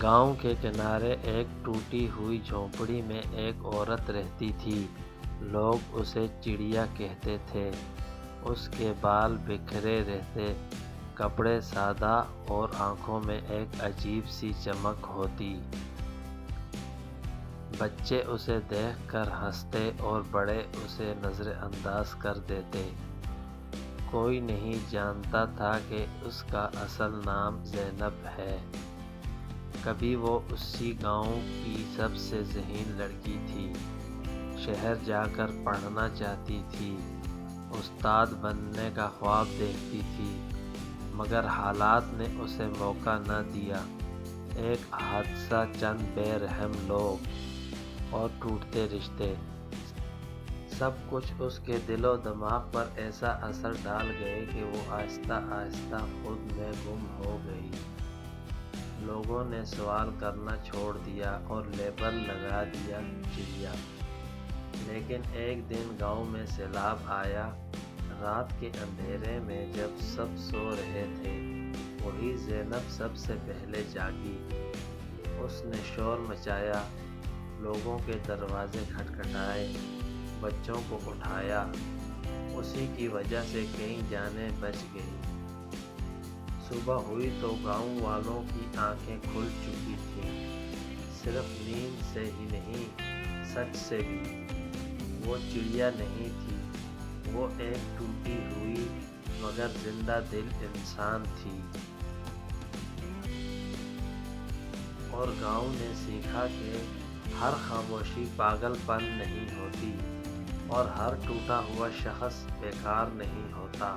گاؤں کے کنارے ایک ٹوٹی ہوئی جھونپڑی میں ایک عورت رہتی تھی۔ لوگ اسے چڑیا کہتے تھے۔ اس کے بال بکھرے رہتے، کپڑے سادہ اور آنکھوں میں ایک عجیب سی چمک ہوتی۔ بچے اسے دیکھ کر ہنستے اور بڑے اسے نظر انداز کر دیتے۔ کوئی نہیں جانتا تھا کہ اس کا اصل نام زینب ہے۔ کبھی وہ اسی گاؤں کی سب سے ذہین لڑکی تھی۔ شہر جا کر پڑھنا چاہتی تھی، استاد بننے کا خواب دیکھتی تھی، مگر حالات نے اسے موقع نہ دیا۔ ایک حادثہ، چند بے رحم لوگ اور ٹوٹتے رشتے، سب کچھ اس کے دل و دماغ پر ایسا اثر ڈال گئے کہ وہ آہستہ آہستہ خود میں گم ہو گئی۔ لوگوں نے سوال کرنا چھوڑ دیا اور لیبل لگا دیا چڑیا۔ لیکن ایک دن گاؤں میں سیلاب آیا۔ رات کے اندھیرے میں جب سب سو رہے تھے، وہی زینب سب سے پہلے جاگی۔ اس نے شور مچایا، لوگوں کے دروازے کھٹکھٹائے، بچوں کو اٹھایا۔ اسی کی وجہ سے کئی جانیں بچ گئیں۔ صبح ہوئی تو گاؤں والوں کی آنکھیں کھل چکی تھیں، صرف نیند سے ہی نہیں، سچ سے بھی۔ وہ چڑیا نہیں تھی، وہ ایک ٹوٹی ہوئی مگر زندہ دل انسان تھی۔ اور گاؤں نے سیکھا کہ ہر خاموشی پاگل پن نہیں ہوتی، اور ہر ٹوٹا ہوا شخص بیکار نہیں ہوتا۔